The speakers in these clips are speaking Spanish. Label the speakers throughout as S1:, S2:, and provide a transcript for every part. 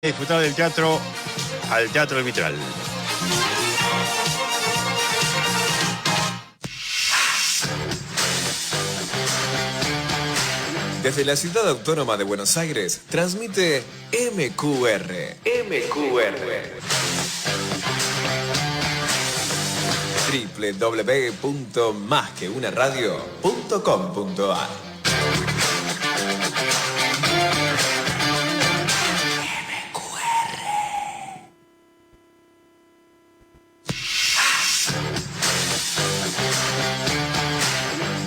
S1: Disfrutar del teatro al Teatro del Vitral.
S2: Desde la Ciudad Autónoma de Buenos Aires, transmite MQR. www.masqueunaradio.com.ar.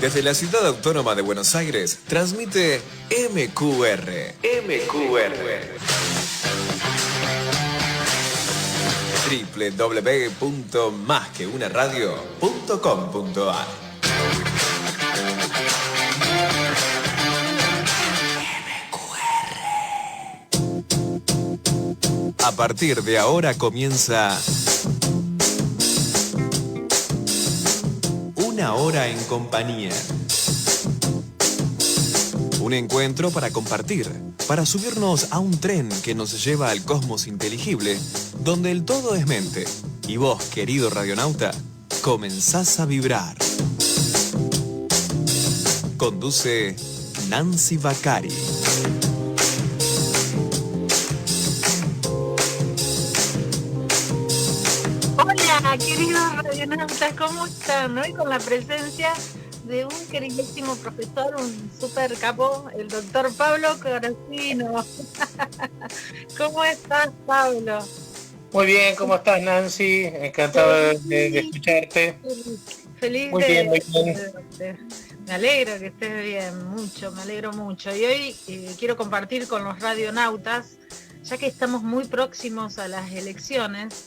S2: Desde la Ciudad Autónoma de Buenos Aires, transmite MQR. www.masqueunaradio.com.ar. A partir de ahora comienza Una hora en compañía. Un encuentro para compartir, para subirnos a un tren que nos lleva al cosmos inteligible, donde el todo es mente. Y vos, querido radionauta, comenzás a vibrar. Conduce Nancy Bacari.
S3: Hola, queridos radionautas, ¿cómo están? Hoy con la presencia de un queridísimo profesor, un super capo, el doctor Pablo Coracino. ¿Cómo estás, Pablo?
S4: Muy bien, ¿cómo estás, Nancy? Encantado de escucharte.
S3: Feliz
S4: muy bien.
S3: Me alegro que estés bien, me alegro mucho. Y hoy quiero compartir con los radionautas, ya que estamos muy próximos a las elecciones,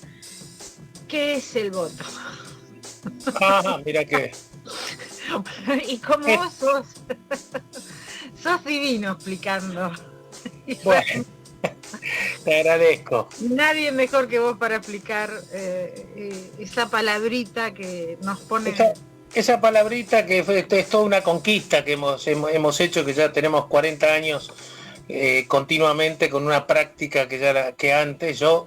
S3: ¿qué es el voto?
S4: Mira que...
S3: Y como vos sos divino explicando.
S4: Bueno, te agradezco.
S3: Nadie mejor que vos para explicar esa palabrita que nos pone...
S4: Esa palabrita que es toda una conquista que hemos hecho, que ya tenemos 40 años continuamente con una práctica que antes yo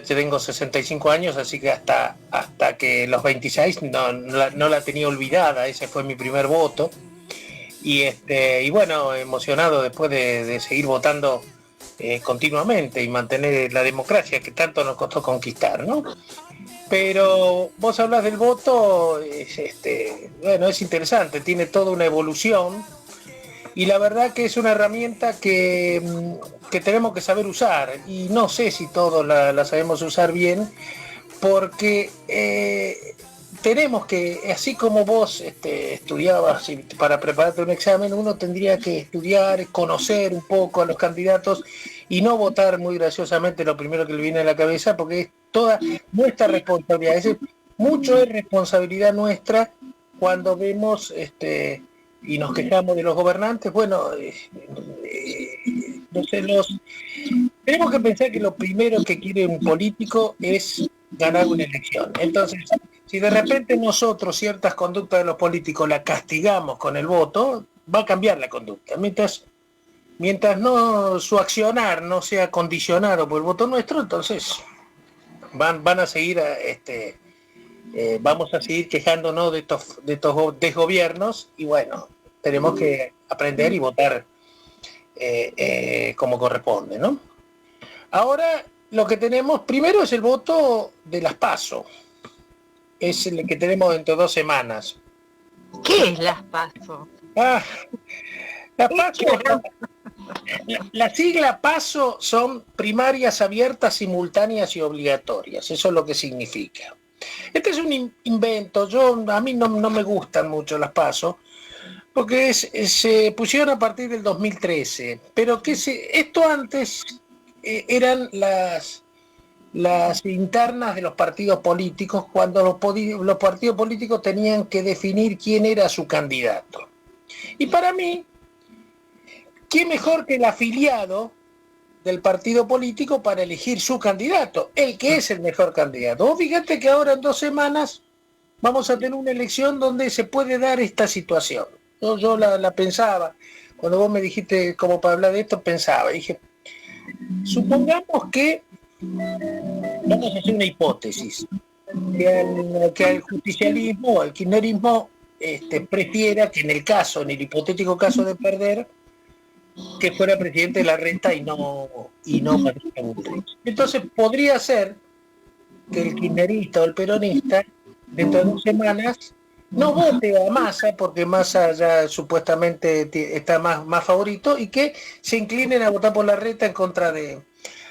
S4: tengo 65 años, así que hasta que los 26 no la tenía olvidada. Ese fue mi primer voto. Y bueno, emocionado después de seguir votando continuamente y mantener la democracia que tanto nos costó conquistar, ¿no? Pero vos hablas del voto, es interesante, tiene toda una evolución. Y la verdad que es una herramienta que tenemos que saber usar, y no sé si todos la sabemos usar bien, porque tenemos que, así como vos estudiabas para prepararte un examen, uno tendría que estudiar, conocer un poco a los candidatos y no votar muy graciosamente lo primero que le viene a la cabeza, porque es toda nuestra responsabilidad. Mucho es responsabilidad nuestra cuando vemos y nos quejamos de los gobernantes. Bueno, tenemos que pensar que lo primero que quiere un político es ganar una elección. Entonces, si de repente nosotros ciertas conductas de los políticos la castigamos con el voto, va a cambiar la conducta. Mientras no su accionar no sea condicionado por el voto nuestro, entonces van a seguir vamos a seguir quejándonos de estos desgobiernos, y bueno, tenemos que aprender y votar como corresponde, ¿no? Ahora lo que tenemos primero es el voto de las PASO. Es el que tenemos dentro de 2 semanas.
S3: ¿Qué es las PASO?
S4: Las PASO, la sigla PASO son primarias abiertas, simultáneas y obligatorias. Eso es lo que significa. Este es un invento. A mí no me gustan mucho las PASO, porque se pusieron a partir del 2013. Pero esto antes eran las internas de los partidos políticos, cuando los partidos políticos tenían que definir quién era su candidato. Y para mí, ¿quién mejor que el afiliado del partido político para elegir su candidato, el que es el mejor candidato? Vos fíjate que ahora en 2 semanas vamos a tener una elección donde se puede dar esta situación. Yo la pensaba, cuando vos me dijiste como para hablar de esto, pensaba, dije, Supongamos que, vamos a hacer una hipótesis, que al justicialismo o al kirchnerismo prefiera que en el hipotético caso de perder, que fuera presidente de la Reta y no Patricia Bullrich. Entonces podría ser que el kirchnerista o el peronista dentro de 2 semanas no vote a Massa, porque Massa ya supuestamente está más favorito, y que se inclinen a votar por la Reta en contra de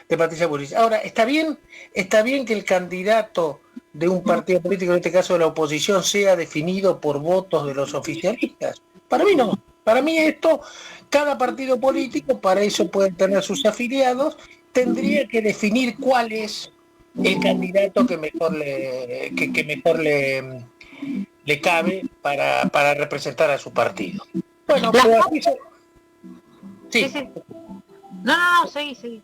S4: Patricia Bullrich. Ahora, ¿está bien que el candidato de un partido político, en este caso de la oposición, sea definido por votos de los oficialistas? Para mí no. Para mí cada partido político, para eso pueden tener sus afiliados, tendría que definir cuál es el candidato que mejor le cabe para representar a su partido. Bueno, pero aquí
S3: Sí. No, seguí.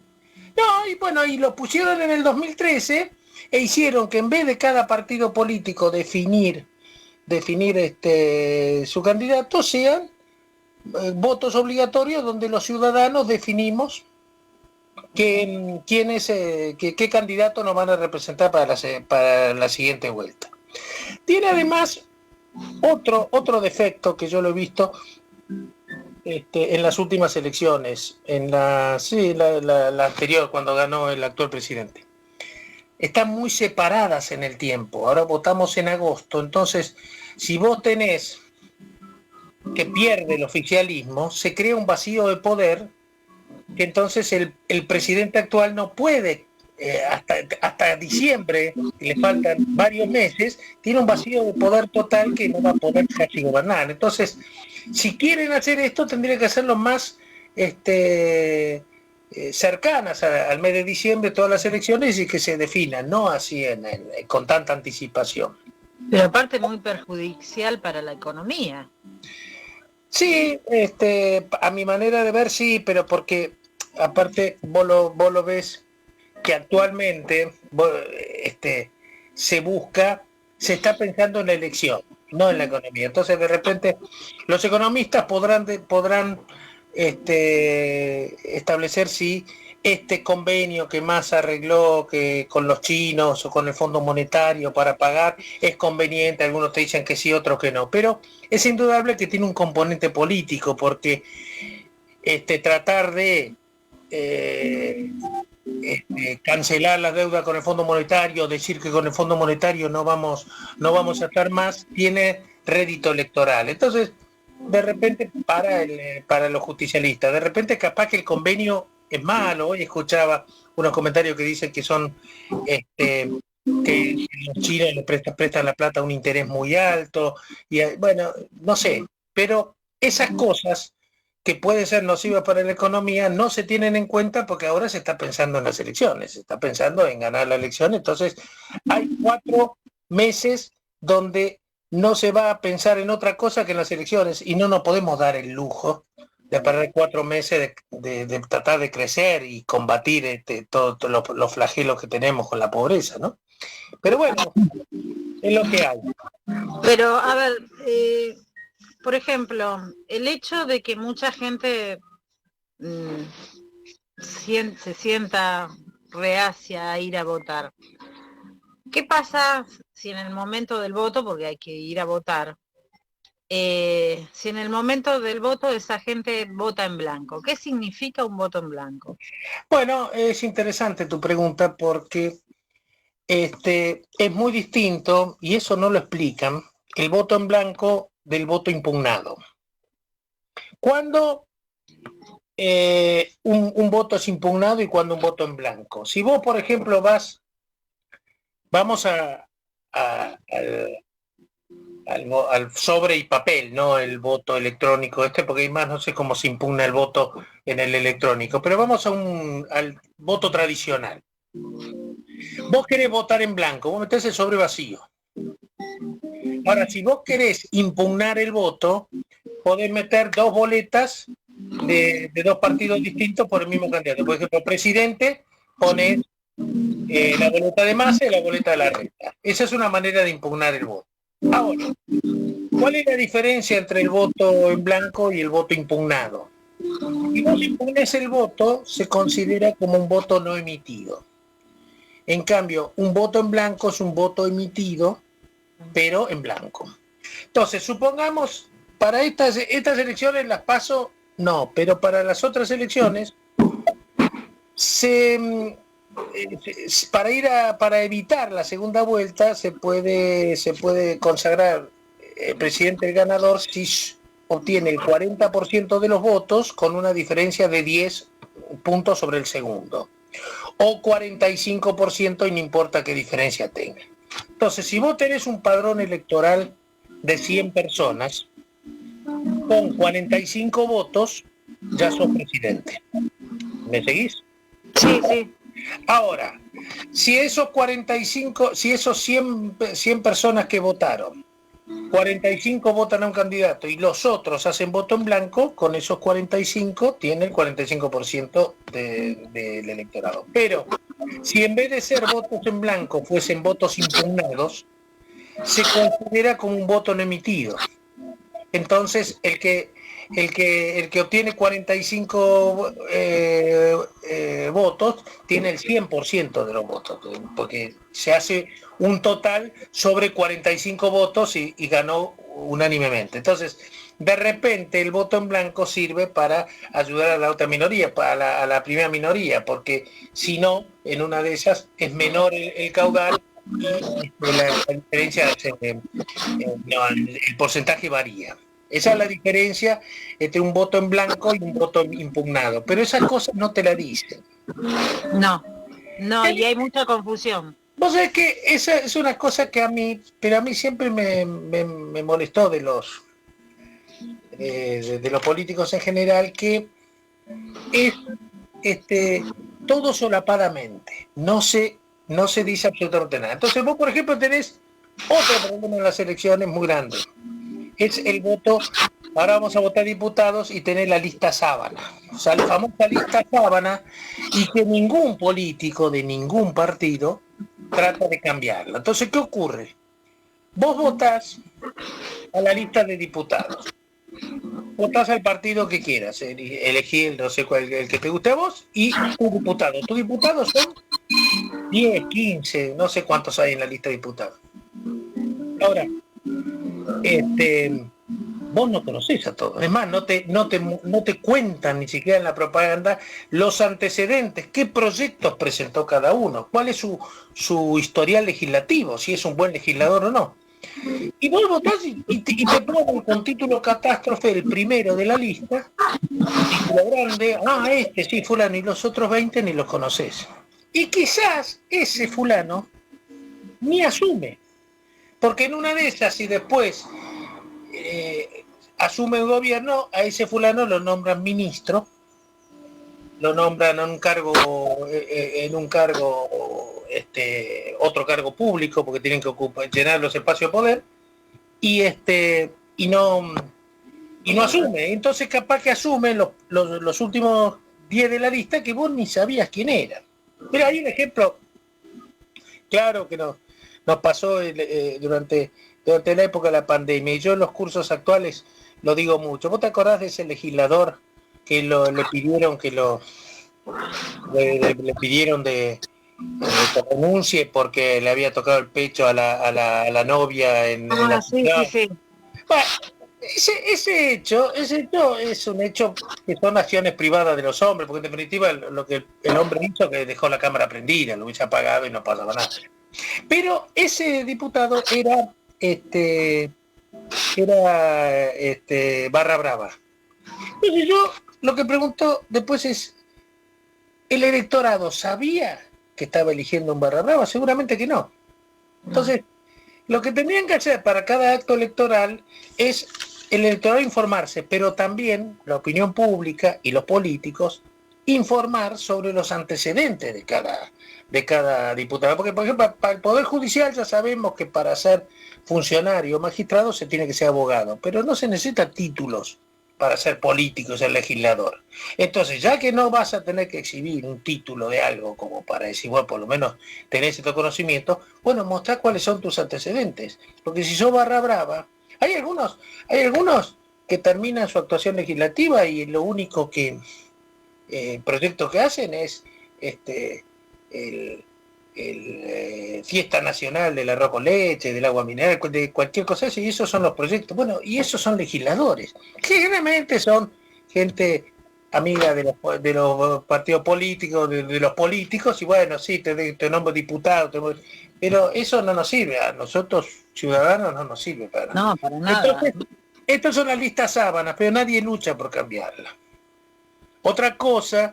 S4: No, y bueno, y lo pusieron en el 2013 e hicieron que en vez de cada partido político definir su candidato, sean votos obligatorios donde los ciudadanos definimos qué candidato nos van a representar para la siguiente vuelta. Tiene además otro defecto que yo lo he visto en las últimas elecciones, en la anterior, cuando ganó el actual presidente. Están muy separadas en el tiempo. Ahora votamos en agosto, entonces si vos tenés que pierde el oficialismo, se crea un vacío de poder que entonces el presidente actual no puede, hasta diciembre, le faltan varios meses, tiene un vacío de poder total que no va a poder casi gobernar. Entonces, si quieren hacer esto, tendrían que hacerlo más cercanas al mes de diciembre, todas las elecciones, y que se definan, no así con tanta anticipación.
S3: Pero aparte muy perjudicial para la economía.
S4: Sí, a mi manera de ver sí, pero porque aparte vos lo ves que actualmente se está pensando en la elección, no en la economía. Entonces de repente los economistas podrán establecer si este convenio que Massa arregló con los chinos o con el Fondo Monetario para pagar es conveniente. Algunos te dicen que sí, otros que no, pero es indudable que tiene un componente político, porque tratar de cancelar las deudas con el Fondo Monetario, decir que con el Fondo Monetario no vamos a estar más, tiene rédito electoral. Entonces, de repente, para los justicialistas, de repente capaz que el convenio es malo. Hoy escuchaba unos comentarios que dicen que son que los chinos les prestan la plata a un interés muy alto, y bueno, no sé, pero esas cosas que pueden ser nocivas para la economía no se tienen en cuenta, porque ahora se está pensando en las elecciones, se está pensando en ganar la elección. Entonces hay 4 meses donde no se va a pensar en otra cosa que en las elecciones, y no nos podemos dar el lujo de perder 4 meses de tratar de crecer y combatir todos los flagelos que tenemos con la pobreza, ¿no? Pero bueno, es lo que hay.
S3: Pero, a ver, por ejemplo, el hecho de que mucha gente se sienta reacia a ir a votar. ¿Qué pasa si en el momento del voto, porque hay que ir a votar, si en el momento del voto esa gente vota en blanco? ¿Qué significa un voto en blanco?
S4: Bueno, es interesante tu pregunta, porque es muy distinto, y eso no lo explican, el voto en blanco del voto impugnado. ¿Cuándo un voto es impugnado y cuándo un voto en blanco? Si vos, por ejemplo, vamos al sobre y papel, no el voto electrónico porque además no sé cómo se impugna el voto en el electrónico, pero vamos al voto tradicional. Vos querés votar en blanco, vos metés el sobre vacío. Ahora, si vos querés impugnar el voto, podés meter 2 boletas de 2 partidos distintos por el mismo candidato. Por ejemplo, presidente, ponés la boleta de Massa y la boleta de la Reta. Esa es una manera de impugnar el voto. Ahora, ¿cuál es la diferencia entre el voto en blanco y el voto impugnado? Si vos impones el voto, se considera como un voto no emitido. En cambio, un voto en blanco es un voto emitido, pero en blanco. Entonces, supongamos, para estas elecciones las paso, no, pero para las otras elecciones, para evitar la segunda vuelta, se puede consagrar el presidente el ganador si obtiene el 40% de los votos con una diferencia de 10 puntos sobre el segundo. O 45% y no importa qué diferencia tenga. Entonces, si vos tenés un padrón electoral de 100 personas, con 45 votos, ya sos presidente. ¿Me seguís?
S3: Sí, sí.
S4: Ahora, si esos 100 personas que votaron, 45 votan a un candidato y los otros hacen voto en blanco, con esos 45 tiene el 45% del electorado. Pero si en vez de ser votos en blanco fuesen votos impugnados, se considera como un voto no emitido. Entonces, el que obtiene 45 votos tiene el 100% de los votos, porque se hace un total sobre 45 votos y ganó unánimemente. Entonces, de repente el voto en blanco sirve para ayudar a la otra minoría, a la primera minoría, porque si no, en una de ellas es menor el caudal y la diferencia, el porcentaje varía. Esa es la diferencia entre un voto en blanco y un voto impugnado. Pero esas cosas no te la dicen.
S3: No, y hay mucha confusión.
S4: Vos sabés que esa es una cosa que a mí siempre me molestó de los políticos en general, que es todo solapadamente. No se dice absolutamente nada. Entonces vos, por ejemplo, tenés otro problema en las elecciones muy grande. Es el voto. Ahora vamos a votar diputados y tener la lista sábana. O sea, la famosa lista sábana, y que ningún político de ningún partido trata de cambiarla. Entonces, ¿qué ocurre? Vos votás a la lista de diputados. Votás al partido que quieras. Elegí no sé cuál, el que te guste a vos, y tu diputado. Tus diputados son 10, 15, no sé cuántos hay en la lista de diputados. Ahora, vos no conocés a todos. Es más, no te cuentan ni siquiera en la propaganda los antecedentes, qué proyectos presentó cada uno, cuál es su historial legislativo, si es un buen legislador o no. Y vos votás y te ponen con título catástrofe el primero de la lista, título grande, sí, fulano, y los otros 20 ni los conocés. Y quizás ese fulano ni asume, porque en una de esas, y después asume el gobierno, a ese fulano lo nombran ministro, lo nombran en un cargo, otro cargo público, porque tienen que llenar los espacios de poder, y no asume. Entonces capaz que asume los últimos 10 de la lista que vos ni sabías quién era. Mira, hay un ejemplo claro que nos pasó durante la época de la pandemia, y yo en los cursos actuales lo digo mucho. ¿Vos te acordás de ese legislador que le pidieron que que renuncie porque le había tocado el pecho a la novia en la ciudad?
S3: Sí.
S4: Bueno, ese hecho es un hecho que son acciones privadas de los hombres, porque en definitiva lo que el hombre hizo, que dejó la cámara prendida, lo hubiese apagado y no pasaba nada. Pero ese diputado era barra brava. Entonces yo lo que pregunto después es, ¿el electorado sabía que estaba eligiendo un barra brava? Seguramente que no. Entonces, lo que tendrían que hacer para cada acto electoral es el electorado informarse, pero también la opinión pública y los políticos informar sobre los antecedentes de cada diputado. Porque, por ejemplo, para el Poder Judicial ya sabemos que para ser funcionario o magistrado se tiene que ser abogado, pero no se necesitan títulos para ser político y ser legislador. Entonces, ya que no vas a tener que exhibir un título de algo como para decir, bueno, por lo menos tenés estos conocimientos, bueno, mostrá cuáles son tus antecedentes. Porque si sos barra brava, hay algunos que terminan su actuación legislativa y lo único que proyectos que hacen es el fiesta nacional del arroz con leche, del agua mineral, de cualquier cosa así, y esos son los proyectos. Bueno, y esos son legisladores, que generalmente son gente amiga de los partidos políticos, de los políticos, y bueno, sí, te nombro diputado, pero eso no nos sirve, a nosotros ciudadanos no nos sirve para nada.
S3: No, para nada.
S4: Entonces, estas son las listas sábanas, pero nadie lucha por cambiarla. Otra cosa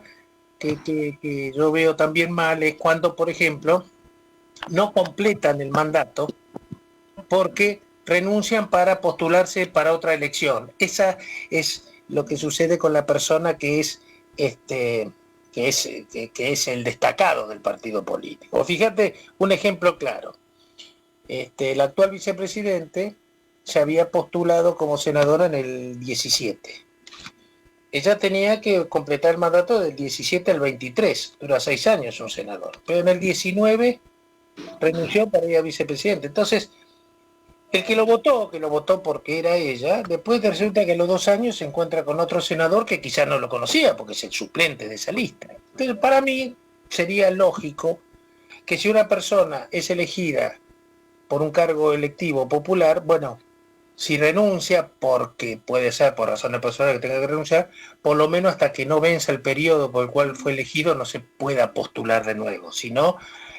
S4: que yo veo también mal es cuando, por ejemplo, no completan el mandato porque renuncian para postularse para otra elección. Esa es lo que sucede con la persona que es el destacado del partido político. Fíjate un ejemplo claro. El actual vicepresidente se había postulado como senadora en el 17. Ella tenía que completar el mandato del 17 al 23, dura 6 años un senador, pero en el 19 renunció para ir a vicepresidente. Entonces, el que lo votó porque era ella, después resulta que a los 2 años se encuentra con otro senador que quizás no lo conocía, porque es el suplente de esa lista. Entonces, para mí sería lógico que si una persona es elegida por un cargo electivo popular, bueno, si renuncia, porque puede ser por razones personales que tenga que renunciar, por lo menos hasta que no venza el periodo por el cual fue elegido no se pueda postular de nuevo, si no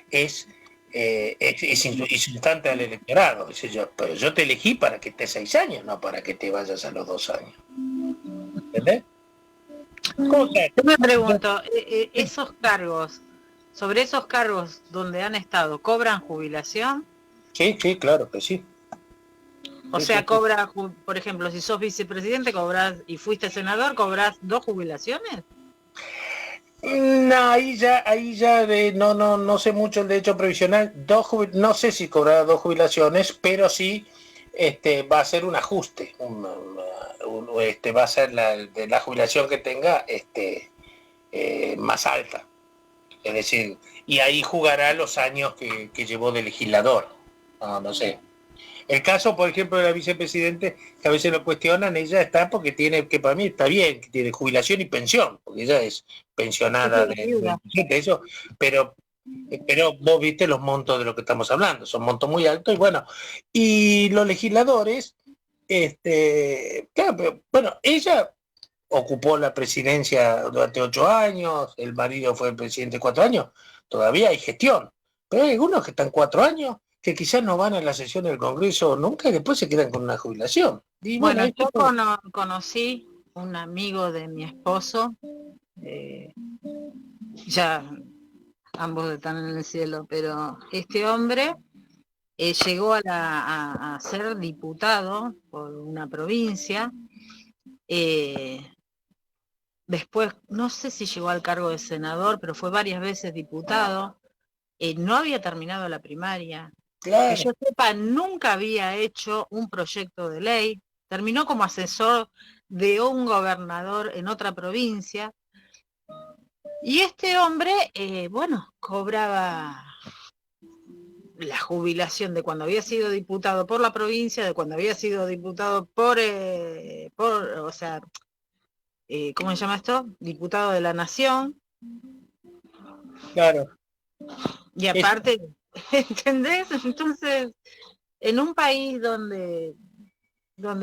S4: es insultante al electorado. Pero yo te elegí para que estés 6 años, no para que te vayas a los 2 años. ¿Entendés?
S3: Yo me pregunto, sobre esos cargos donde han estado, ¿cobran jubilación?
S4: Sí, claro que sí.
S3: O sea, cobra, por ejemplo, si sos vicepresidente cobras y fuiste senador, ¿cobras 2 jubilaciones?
S4: No, ahí ya no sé mucho el derecho previsional. No sé si cobrará 2 jubilaciones, pero sí va a ser un ajuste. Va a ser la jubilación que tenga más alta. Es decir, y ahí jugará los años que llevó de legislador. No sé. El caso, por ejemplo, de la vicepresidente, que a veces lo cuestionan, ella está porque tiene, que para mí está bien, que tiene jubilación y pensión, porque ella es pensionada de eso, pero vos viste los montos de lo que estamos hablando, son montos muy altos, y bueno, y los legisladores, claro, pero, bueno, ella ocupó la presidencia durante 8 años, el marido fue el presidente 4 años, todavía hay gestión, pero hay algunos que están 4 años, que quizás no van a la sesión del Congreso nunca y después se quedan con una jubilación. Y
S3: bueno, yo conocí un amigo de mi esposo, ya ambos están en el cielo, pero este hombre llegó a ser diputado por una provincia, después no sé si llegó al cargo de senador, pero fue varias veces diputado, no había terminado la primaria. Claro. Que yo sepa, nunca había hecho un proyecto de ley, terminó como asesor de un gobernador en otra provincia, y este hombre, cobraba la jubilación de cuando había sido diputado por la provincia, de cuando había sido diputado ¿cómo se llama esto? Diputado de la Nación.
S4: Claro.
S3: Y aparte... ¿Entendés? Entonces, en un país donde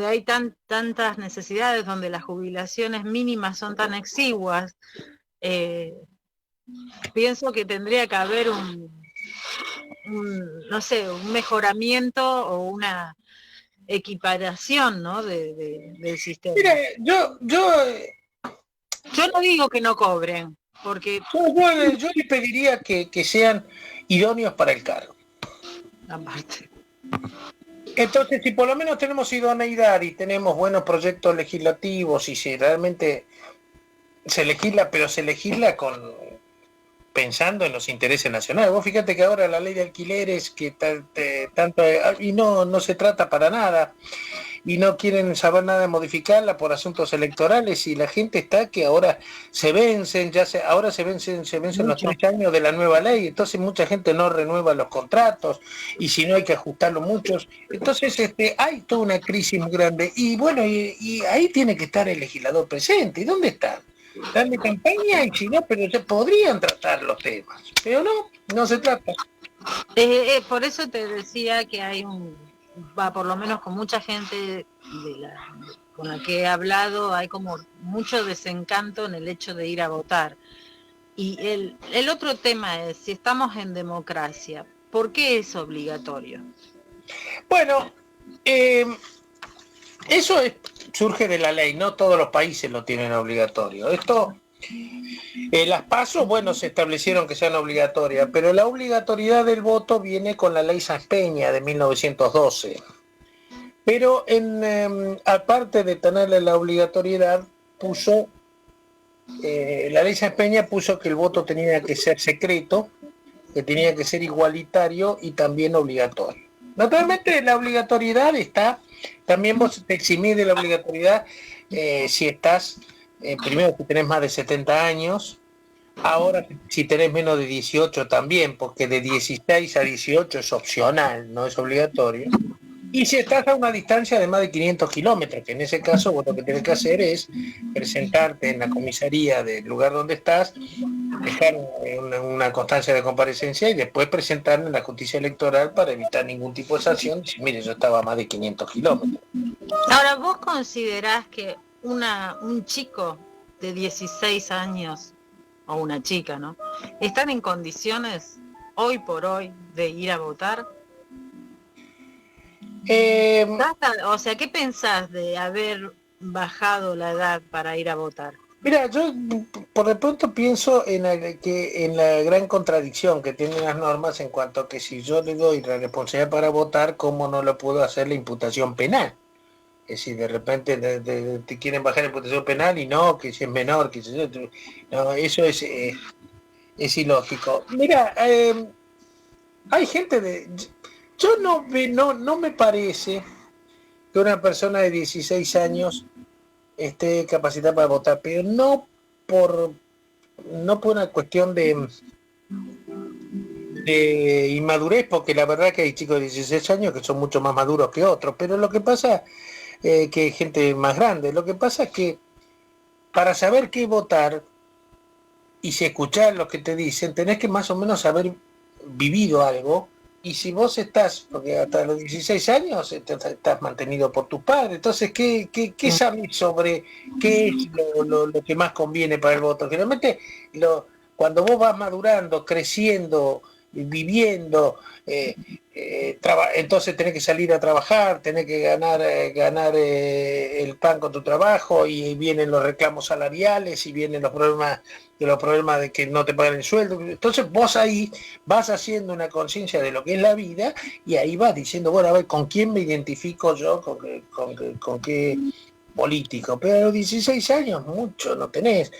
S3: hay tantas necesidades, donde las jubilaciones mínimas son tan exiguas, pienso que tendría que haber un mejoramiento o una equiparación, ¿no? del sistema.
S4: Mira, yo
S3: no digo que no cobren, porque...
S4: Yo le pediría que sean idóneos para el cargo.
S3: Aparte.
S4: Entonces, si por lo menos tenemos idoneidad y tenemos buenos proyectos legislativos y si realmente se legisla, pero se legisla pensando en los intereses nacionales. Vos fíjate que ahora la ley de alquileres que tanto y no se trata para nada. y no quieren saber nada de modificarla por asuntos electorales, y la gente está que ahora se vencen, ahora se vencen los 3 años de la nueva ley, entonces mucha gente no renueva los contratos, y si no hay que ajustarlo muchos, entonces hay toda una crisis muy grande, y bueno, y ahí tiene que estar el legislador presente. ¿Y dónde están? Están de campaña, y si no, pero ya podrían tratar los temas, pero no se trata.
S3: Por eso te decía que hay por lo menos con mucha gente con la que he hablado, hay como mucho desencanto en el hecho de ir a votar. Y el otro tema es, si estamos en democracia, ¿por qué es obligatorio?
S4: Bueno, eso surge de la ley, no todos los países lo tienen obligatorio. Las PASO, bueno, se establecieron que sean obligatorias, pero la obligatoriedad del voto viene con la ley Sáenz Peña de 1912. Pero aparte de tenerle la obligatoriedad, la ley Sáenz Peña puso que el voto tenía que ser secreto, que tenía que ser igualitario y también obligatorio. Naturalmente la obligatoriedad también vos te eximís de la obligatoriedad si estás, primero si tenés más de 70 años, ahora si tenés menos de 18 también, porque de 16 a 18 es opcional, no es obligatorio. Y si estás a una distancia de más de 500 kilómetros, que en ese caso vos lo que tenés que hacer es presentarte en la comisaría del lugar donde estás, dejar una constancia de comparecencia y después presentarla en la justicia electoral para evitar ningún tipo de sanción. Y mire, yo estaba a más de 500 kilómetros.
S3: Ahora, ¿vos considerás que un chico de 16 años, o una chica, ¿no?, están en condiciones hoy por hoy de ir a votar? O sea, ¿qué pensás de haber bajado la edad para ir a votar?
S4: Mira, yo por de pronto pienso en la gran contradicción que tienen las normas en cuanto a que si yo le doy la responsabilidad para votar, ¿cómo no le puedo hacer la imputación penal? Es decir, de repente te quieren bajar la imputación penal y no, que si es menor, que si no, eso es ilógico. Mira, hay gente yo no me parece que una persona de 16 años esté capacitada para votar, pero no por una cuestión de inmadurez, porque la verdad que hay chicos de 16 años que son mucho más maduros que otros, pero lo que pasa que hay gente más grande, lo que pasa es que para saber qué votar y si escuchar lo que te dicen, tenés que más o menos haber vivido algo. Y si vos porque hasta los 16 años estás mantenido por tus padres, entonces, ¿qué sabés sobre qué es lo que más conviene para el voto? Generalmente, cuando vos vas madurando, creciendo, viviendo, entonces tenés que salir a trabajar, tenés que ganar el pan con tu trabajo, y vienen los reclamos salariales, y vienen los problemas de que no te pagan el sueldo. Entonces vos ahí vas haciendo una conciencia de lo que es la vida, y ahí vas diciendo, bueno, a ver, ¿con quién me identifico yo? ¿Con qué político? Pero a los 16 años mucho no tenés.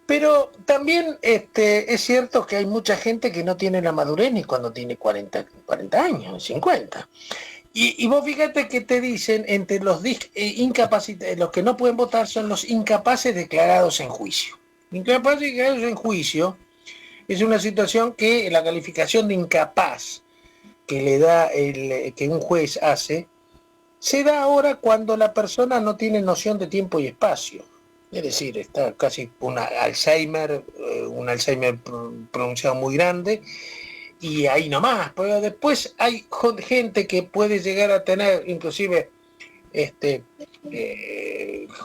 S4: Pero también es cierto que hay mucha gente que no tiene la madurez ni cuando tiene 40 años, 50. Y vos fíjate que te dicen, entre los los que no pueden votar son los incapaces declarados en juicio. Incapaces declarados en juicio es una situación que la calificación de incapaz que le da que un juez hace, se da ahora cuando la persona no tiene noción de tiempo y espacio. Es decir, está casi un Alzheimer pronunciado muy grande, y ahí nomás. Pero después hay gente que puede llegar a tener, inclusive,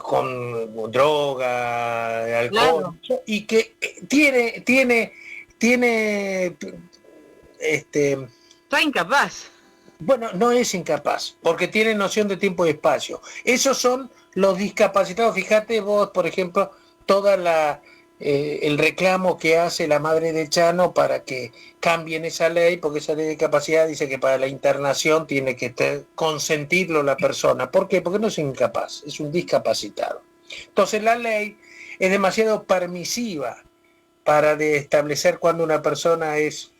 S4: con droga, alcohol, claro, y que tiene
S3: está incapaz.
S4: Bueno, no es incapaz, porque tiene noción de tiempo y espacio. Esos son los discapacitados. Fíjate vos, por ejemplo, el reclamo que hace la madre de Chano para que cambien esa ley, porque esa ley de discapacidad dice que para la internación tiene que consentirlo la persona. ¿Por qué? Porque no es incapaz, es un discapacitado. Entonces la ley es demasiado permisiva para establecer cuando una persona es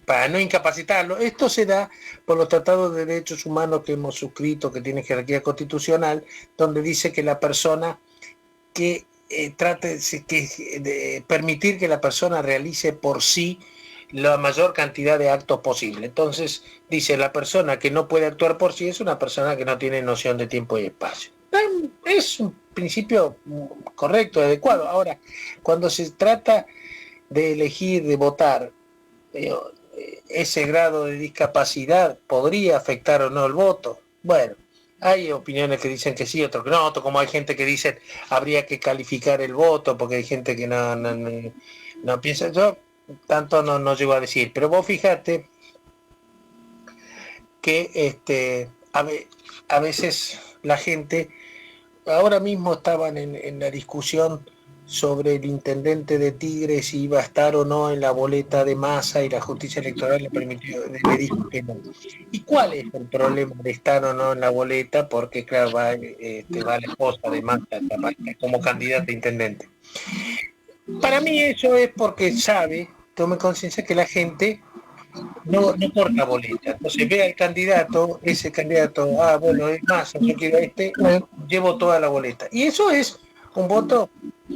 S4: para no incapacitarlo. Esto se da por los tratados de derechos humanos que hemos suscrito, que tienen jerarquía constitucional, donde dice que la persona que trate de permitir que la persona realice por sí la mayor cantidad de actos posible. Entonces dice, la persona que no puede actuar por sí es una persona que no tiene noción de tiempo y espacio. Es un principio correcto, adecuado. Ahora, cuando se trata de elegir, de votar, ese grado de discapacidad podría afectar o no el voto. Bueno, hay opiniones que dicen que sí, otros que no, como hay gente que dice habría que calificar el voto, porque hay gente que no piensa. Yo tanto no llego a decir, pero vos fíjate que a veces la gente, ahora mismo estaban en la discusión sobre el intendente de Tigre, si iba a estar o no en la boleta de Massa, y la justicia electoral le dijo que no. ¿Y cuál es el problema de estar o no en la boleta? Porque claro, va la esposa de Massa como candidata a intendente. Para mí eso es porque tome conciencia que la gente no corta boleta. Entonces ve al candidato, ese candidato, bueno, es Massa, yo quiero llevo toda la boleta. Y eso es un voto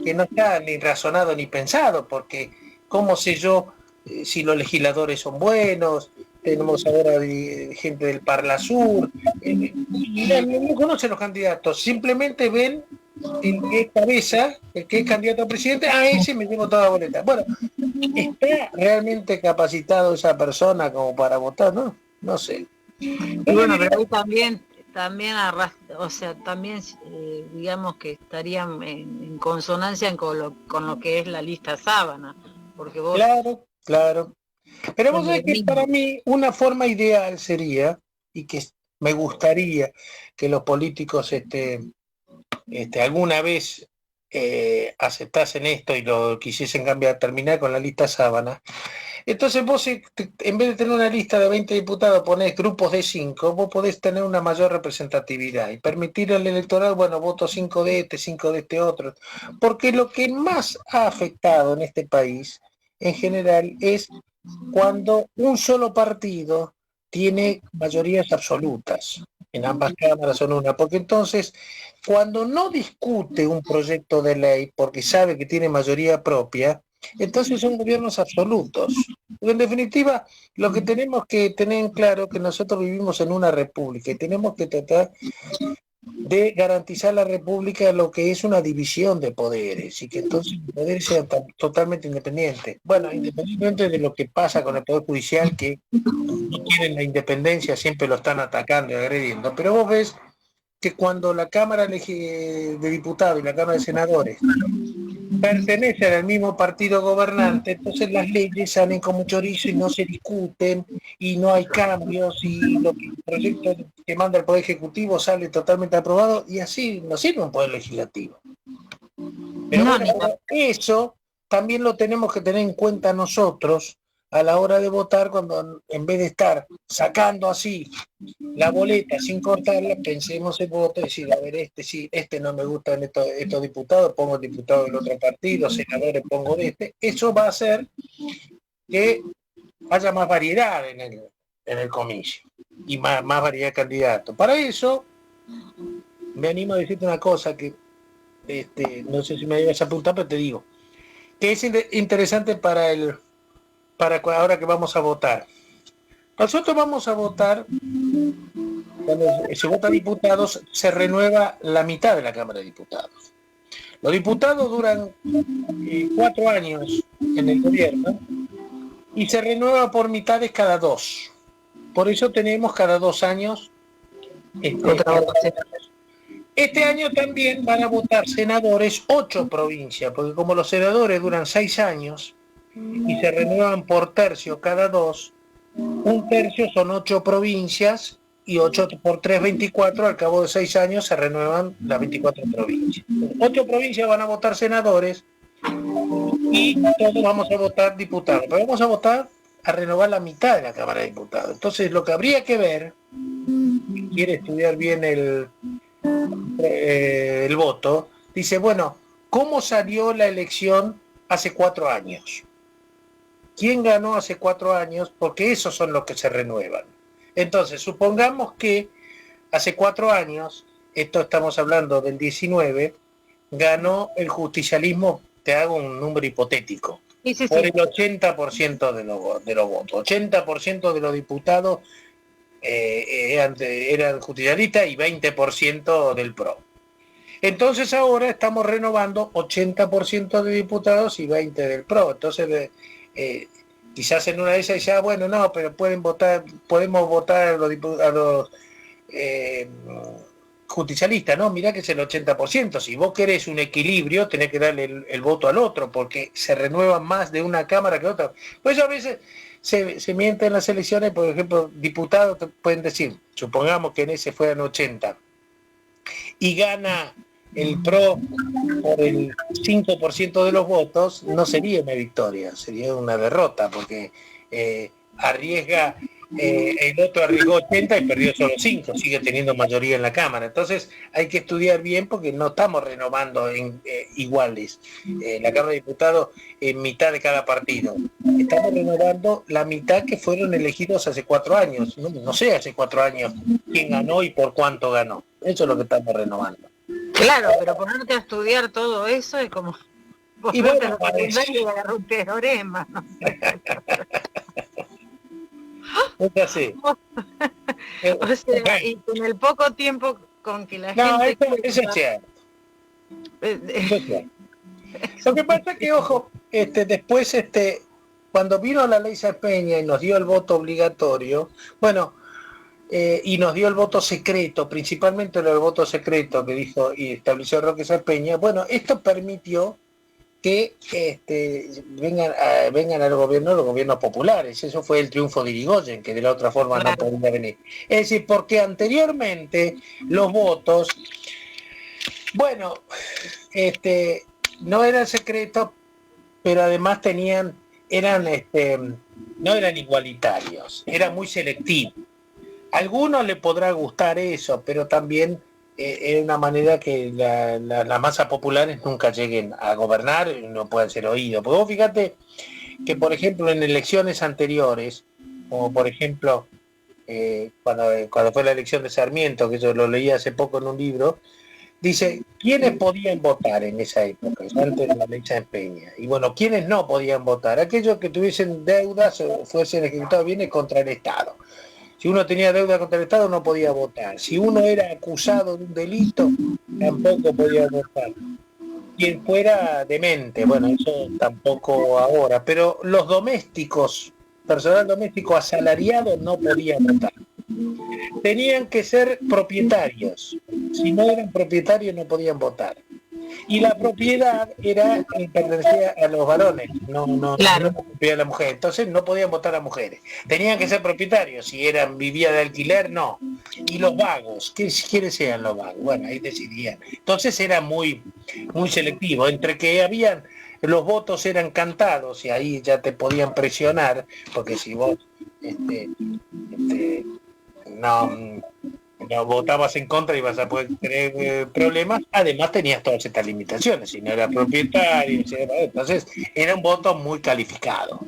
S4: que no está ni razonado ni pensado, porque ¿cómo sé yo si los legisladores son buenos? Tenemos ahora gente del Parla Sur, no conocen los candidatos, simplemente ven el que es cabeza, el que es candidato a presidente, ese me llevo toda la boleta. Bueno, ¿está realmente capacitado esa persona como para votar? No sé.
S3: Y bueno, pero ahí también también digamos que estarían en consonancia con lo que es la lista sábana, porque vos...
S4: Claro. Pero vos sabés que para mí una forma ideal sería, y que me gustaría que los políticos alguna vez aceptasen esto y lo quisiesen cambiar, terminar con la lista sábana. Entonces vos, en vez de tener una lista de 20 diputados, ponés grupos de 5, vos podés tener una mayor representatividad y permitir al electoral, bueno, voto 5 de 5 de este otro. Porque lo que más ha afectado en este país, en general, es cuando un solo partido tiene mayorías absolutas. En ambas cámaras son una, porque entonces cuando no discute un proyecto de ley porque sabe que tiene mayoría propia, entonces son gobiernos absolutos. En definitiva, lo que tenemos que tener en claro es que nosotros vivimos en una república y tenemos que tratar de garantizar la república, lo que es una división de poderes, y que entonces los poderes sean totalmente independientes. Bueno, independientemente de lo que pasa con el Poder Judicial, que no quieren la independencia, siempre lo están atacando y agrediendo, pero vos ves que cuando la Cámara de Diputados y la Cámara de Senadores pertenecen al mismo partido gobernante, entonces las leyes salen como chorizo y no se discuten y no hay cambios, y el proyecto que manda el Poder Ejecutivo sale totalmente aprobado, y así no sirve un Poder Legislativo. Pero eso también lo tenemos que tener en cuenta nosotros a la hora de votar, cuando en vez de estar sacando así la boleta sin cortarla, pensemos el voto y decir, a ver, este no me gustan estos diputados, pongo el diputado del otro partido, senadores pongo de este. Eso va a hacer que haya más variedad en el comicio y más variedad de candidatos. Para eso me animo a decirte una cosa que no sé si me ibas a apuntar, pero te digo que es interesante para ahora que vamos a votar. Nosotros vamos a votar, cuando se vota diputados, se renueva la mitad de la Cámara de Diputados. Los diputados duran 4 años en el gobierno y se renueva por mitades cada 2. Por eso tenemos cada 2 años. Este año también van a votar senadores 8 provincias, porque como los senadores duran 6 años y se renuevan por tercio cada 2, un tercio son 8 provincias, y 8 por 3, 24, al cabo de 6 años se renuevan las 24 provincias. 8 provincias van a votar senadores y todos vamos a votar diputados, pero vamos a votar a renovar la mitad de la Cámara de Diputados. Entonces lo que habría que ver, si quiere estudiar bien el voto, dice, bueno, ¿cómo salió la elección hace 4 años? quién ganó hace 4 años, porque esos son los que se renuevan. Entonces, supongamos que hace 4 años, esto estamos hablando del 19, ganó el justicialismo, te hago un número hipotético,
S3: Sí, sí,
S4: por
S3: sí.
S4: el 80% de los votos. 80% de los diputados eran justicialistas y 20% del PRO. Entonces ahora estamos renovando 80% de diputados y 20% del PRO. Entonces quizás en una de esas dice, bueno, no, pero podemos votar a los justicialistas, ¿no? Mirá que es el 80%. Si vos querés un equilibrio, tenés que darle el voto al otro, porque se renuevan más de una cámara que otra. Por eso a veces se miente en las elecciones, por ejemplo, diputados te pueden decir, supongamos que en ese fueran 80, y gana el PRO por el 5% de los votos, no sería una victoria, sería una derrota, porque arriesga, el otro arriesgó 80 y perdió solo 5, sigue teniendo mayoría en la Cámara. Entonces hay que estudiar bien porque no estamos renovando iguales. La Cámara de Diputados en mitad de cada partido. Estamos renovando la mitad que fueron elegidos hace 4 años. No sé hace 4 años quién ganó y por cuánto ganó. Eso es lo que estamos renovando.
S3: Claro, pero ponerte a estudiar todo eso es como
S4: Y
S3: ponerte
S4: bueno,
S3: a la secundaria y agarrar un teorema, no sé.
S4: es así.
S3: O sea, y con el poco tiempo con que la
S4: No,
S3: gente...
S4: eso es cierto. Eso es cierto. Lo que pasa es que, ojo, después, cuando vino la ley Sáenz Peña y nos dio el voto obligatorio, bueno, y nos dio el voto secreto, principalmente el voto secreto que dijo y estableció Roque Sáenz Peña, bueno, esto permitió que vengan al gobierno los gobiernos populares. Eso fue el triunfo de Irigoyen, que de la otra forma no podía venir. Es decir, porque anteriormente los votos, bueno, no eran secretos, pero además no eran igualitarios, era muy selectivo. A algunos le podrá gustar eso, pero también es una manera que las masas populares nunca lleguen a gobernar y no puedan ser oídos. Porque vos fíjate que, por ejemplo, en elecciones anteriores, como por ejemplo, cuando fue la elección de Sarmiento, que yo lo leí hace poco en un libro, dice, ¿quiénes podían votar en esa época, antes de la ley Sáenz Peña? Y bueno, ¿quiénes no podían votar? Aquellos que tuviesen deudas o fuesen ejecutados bienes contra el Estado. Si uno tenía deuda contra el Estado no podía votar. Si uno era acusado de un delito, tampoco podía votar. Quien fuera demente, bueno, eso tampoco ahora. Pero los domésticos, personal doméstico asalariado no podía votar. Tenían que ser propietarios. Si no eran propietarios no podían votar. Y la propiedad pertenecía a los varones, no la propiedad de la mujer. Entonces no podían votar a mujeres. Tenían que ser propietarios. Si vivían de alquiler, no. Y los vagos, ¿quiénes eran los vagos? Bueno, ahí decidían. Entonces era muy, muy selectivo. Entre que los votos eran cantados y ahí ya te podían presionar, porque si vos no votabas en contra y vas a poder tener problemas, además tenías todas estas limitaciones, si no era propietario, entonces era un voto muy calificado,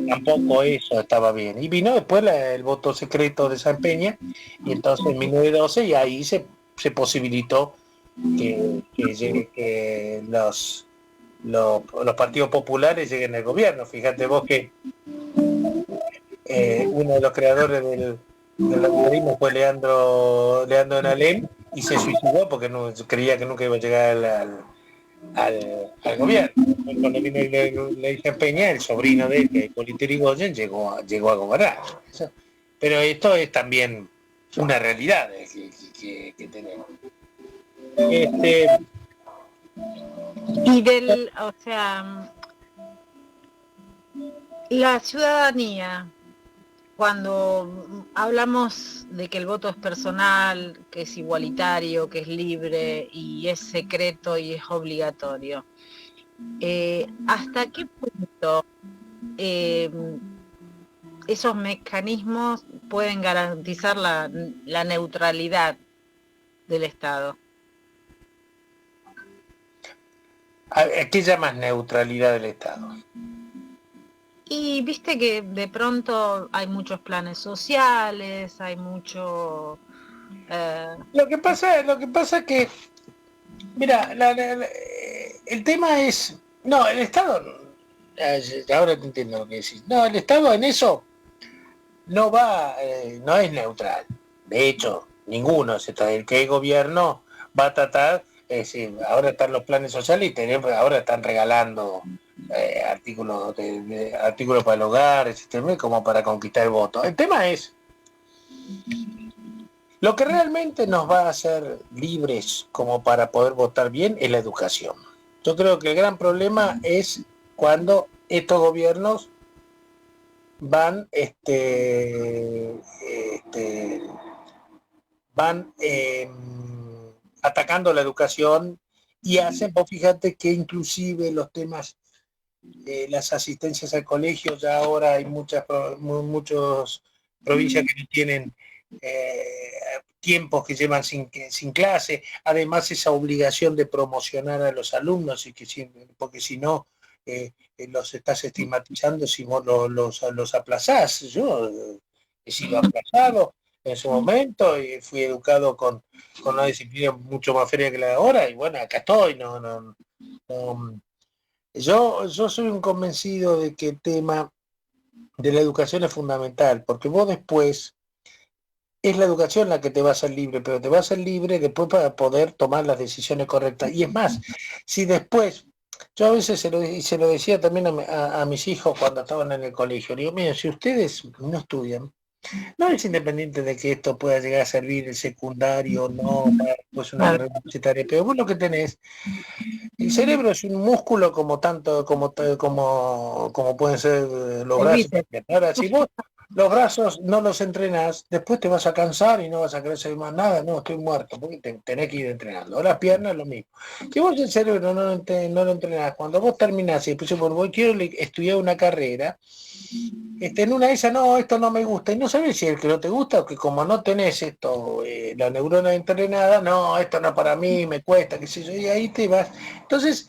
S4: tampoco eso estaba bien. Y vino después el voto secreto de Sáenz Peña, y entonces en 1912 y ahí se posibilitó que los partidos populares lleguen al gobierno. Fíjate vos que uno de los creadores del liberalismo fue Leandro Nalem, y se suicidó porque no creía que nunca iba a llegar al gobierno. Cuando vino la hija Peña, el sobrino de él, que es Hipólito Yrigoyen, llegó a gobernar. Pero esto es también una realidad que tenemos.
S3: Y o sea, la ciudadanía, cuando hablamos de que el voto es personal, que es igualitario, que es libre y es secreto y es obligatorio, ¿hasta qué punto esos mecanismos pueden garantizar la neutralidad del Estado?
S4: ¿A qué llamas neutralidad del Estado?
S3: Y viste que de pronto hay muchos planes sociales, hay mucho...
S4: Lo que pasa que, mira, el tema es, no, el Estado, ahora te entiendo lo que decís, no, el Estado en eso no va, no es neutral. De hecho, ninguno, el que es gobierno va a tratar, es decir, ahora están los planes sociales y ahora están regalando artículos para el hogar, como para conquistar el voto. El tema es, lo que realmente nos va a hacer libres como para poder votar bien es la educación. Yo creo que el gran problema es cuando estos gobiernos van atacando la educación y hacen, vos fíjate que inclusive los temas de las asistencias al colegio, ya ahora hay muchas provincias que no tienen tiempos que llevan sin clase, además esa obligación de promocionar a los alumnos, y porque si no los estás estigmatizando si vos los aplazás. Yo he sido aplazado en su momento y fui educado con una disciplina mucho más fría que la de ahora, y bueno, acá estoy. Yo soy un convencido de que el tema de la educación es fundamental, porque vos después es la educación la que te va a hacer libre, pero te va a hacer libre después para poder tomar las decisiones correctas. Y es más, si después, yo a veces se lo decía también a mis hijos cuando estaban en el colegio, digo, miren, si ustedes no estudian, no es independiente de que esto pueda llegar a servir el secundario o no, pues una carrera universitaria, pero vos lo que tenés, el cerebro es un músculo como pueden ser los brazos. Ahora, si vos los brazos no los entrenás, después te vas a cansar y no vas a querer hacer más nada. No, estoy muerto, porque tenés que ir entrenando. Las piernas lo mismo. Si vos el cerebro no lo entrenás, cuando vos terminás y después vos quiero estudiar una carrera, en una de esas, no, esto no me gusta, y no sabés si es el que no te gusta o que como no tenés esto, la neurona entrenada, no, esto no es para mí, me cuesta, qué sé yo, y ahí te vas. Entonces,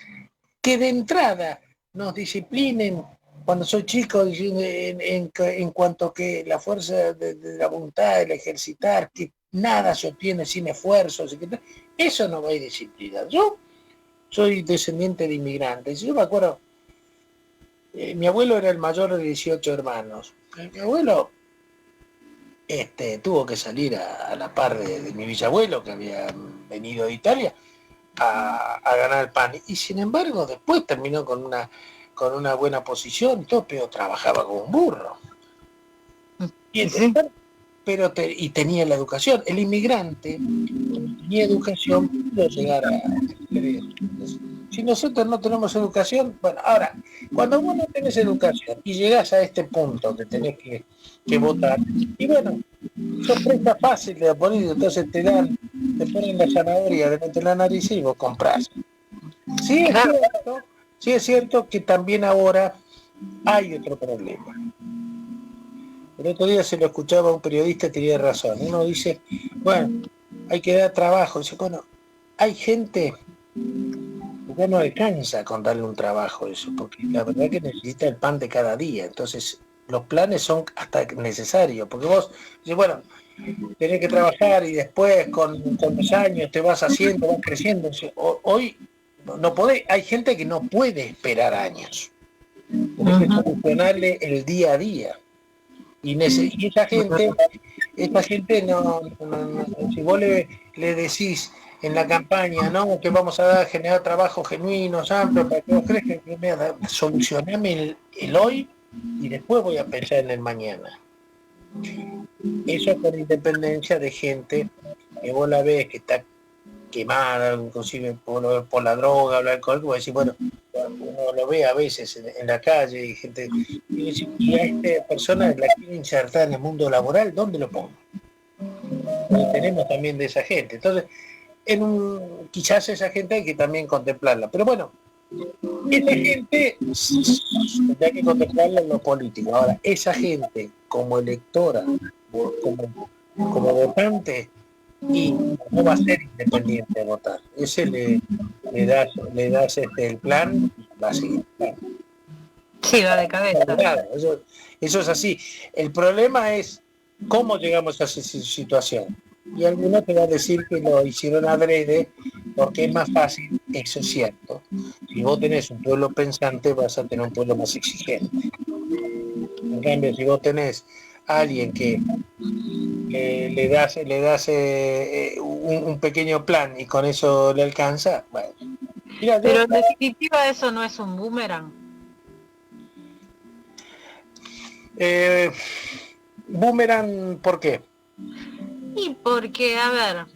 S4: que de entrada nos disciplinen cuando soy chico en cuanto que la fuerza de la voluntad, el ejercitar, que nada se obtiene sin esfuerzo, eso no va a ir disciplina. Yo soy descendiente de inmigrantes, yo me acuerdo, mi abuelo era el mayor de 18 hermanos. Mi abuelo tuvo que salir a la par de mi bisabuelo, que había venido de Italia, a ganar el pan. Y sin embargo, después terminó con una buena posición, todo, pero trabajaba como un burro. Y y tenía la educación. El inmigrante, cuando tenía educación, pudo llegar a si nosotros no tenemos educación, bueno, ahora, cuando vos no tenés educación y llegás a este punto que tenés que votar, y bueno, sos presta fácil de poner, entonces te ponen la zanahoria delante de la nariz y vos comprás. Sí es cierto que también ahora hay otro problema. El otro día se lo escuchaba a un periodista y tenía razón. Uno dice, bueno, hay que dar trabajo. Dice, bueno, hay gente que ya no alcanza con darle un trabajo eso, porque la verdad que necesita el pan de cada día. Entonces, los planes son hasta necesarios, porque vos dices, bueno, tenés que trabajar y después con los años te vas haciendo, vas creciendo. Hoy no podés, hay gente que no puede esperar años. Tenés que solucionarle el día a día. Y esa gente no, si vos le decís en la campaña, no, que vamos a generar trabajos genuinos, amplios, para que vos crees que solucioname el hoy y después voy a pensar en el mañana. Eso con independencia de gente que vos la ves que está quemada, inclusive por la droga, el alcohol, vos decís, bueno, uno lo ve a veces en la calle y gente, y a esta persona la quiere insertar en el mundo laboral, ¿dónde lo pongo? Porque tenemos también de esa gente. Entonces, quizás esa gente hay que también contemplarla. Pero bueno, esa gente hay que contemplarla en lo político. Ahora, esa gente como electora, como votante, y no va a ser independiente de votar. Ese le das el plan, va a seguir.
S3: Sí, va de cabeza.
S4: Claro, eso es así. El problema es cómo llegamos a esa situación. Y alguno te va a decir que lo hicieron adrede porque es más fácil. Eso es cierto. Si vos tenés un pueblo pensante, vas a tener un pueblo más exigente. En cambio, si vos tenés a alguien que le das un pequeño plan y con eso le alcanza, bueno. Mira,
S3: Pero en definitiva eso no es un boomerang.
S4: Boomerang, ¿por qué?
S3: Y porque, a ver,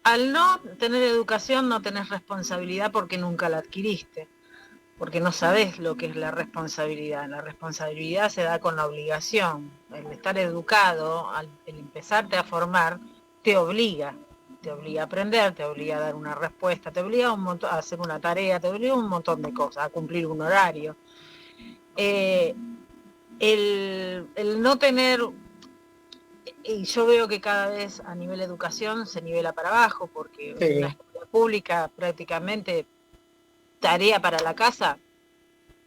S3: al no tener educación no tenés responsabilidad porque nunca la adquiriste, porque no sabés lo que es la responsabilidad. La responsabilidad se da con la obligación. El estar educado, el empezarte a formar, te obliga a aprender, te obliga a dar una respuesta, te obliga a hacer una tarea, te obliga a un montón de cosas, a cumplir un horario. El no tener, y yo veo que cada vez a nivel educación se nivela para abajo, porque
S4: Sí.
S3: una escuela pública prácticamente tarea para la casa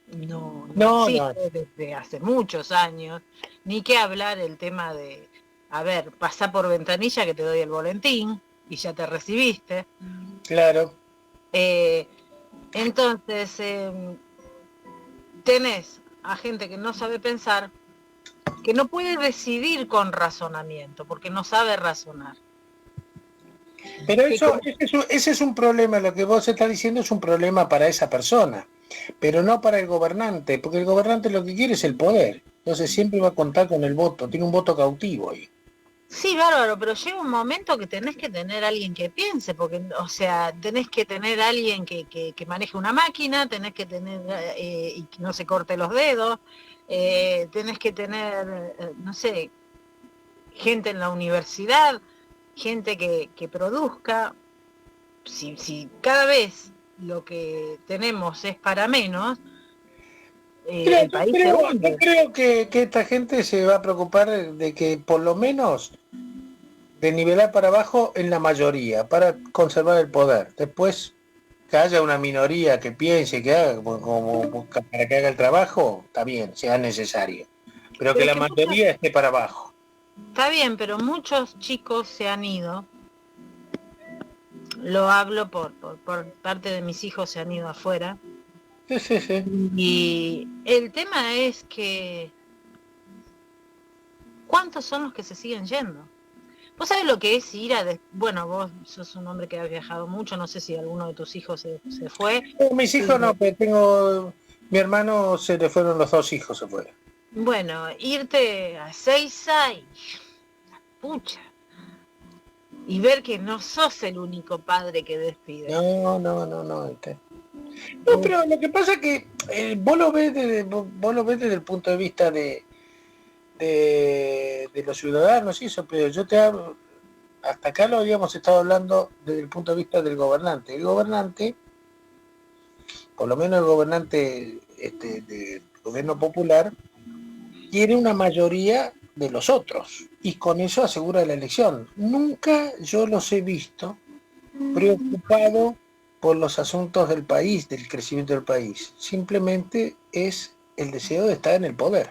S3: no existe desde hace muchos años, ni que hablar el tema de, a ver, pasá por ventanilla que te doy el boletín y ya te recibiste.
S4: Claro.
S3: Entonces, tenés a gente que no sabe pensar, que no puede decidir con razonamiento, porque no sabe razonar.
S4: Pero ese es un problema, lo que vos estás diciendo es un problema para esa persona, pero no para el gobernante, porque el gobernante lo que quiere es el poder, entonces siempre va a contar con el voto, tiene un voto cautivo ahí.
S3: Sí, bárbaro, pero llega un momento que tenés que tener a alguien que piense, porque, o sea, tenés que tener a alguien que maneje una máquina, tenés que tener, y que no se corte los dedos, tenés que tener, no sé, gente en la universidad, gente que produzca. Si cada vez lo que tenemos es para menos,
S4: Mira,
S3: el país se hunde.
S4: yo creo que esta gente se va a preocupar de que por lo menos de nivelar para abajo en la mayoría, para conservar el poder. Después que haya una minoría que piense, que haga, para que haga el trabajo, está bien, sea necesario. Pero que la mayoría esté para abajo.
S3: Está bien, pero muchos chicos se han ido. Lo hablo por parte de mis hijos, se han ido afuera.
S4: Sí.
S3: Y el tema es que ¿cuántos son los que se siguen yendo? ¿Vos sabés lo que es ir a... Bueno, vos sos un hombre que ha viajado mucho, no sé si alguno de tus hijos se fue.
S4: Mis hijos no, pero tengo... Mi hermano se le fueron los 2 hijos, se fueron.
S3: Bueno, irte a Seiza y... pucha. Y ver que no sos el único padre que despide.
S4: No. No, pero lo que pasa es que vos lo ves desde el punto de vista de los ciudadanos y eso, pero yo te hablo, hasta acá lo habíamos estado hablando desde el punto de vista del gobernante. El gobernante, por lo menos el gobernante del gobierno popular, quiere una mayoría de los otros y con eso asegura la elección. Nunca yo los he visto preocupados por los asuntos del país, del crecimiento del país. Simplemente es el deseo de estar en el poder.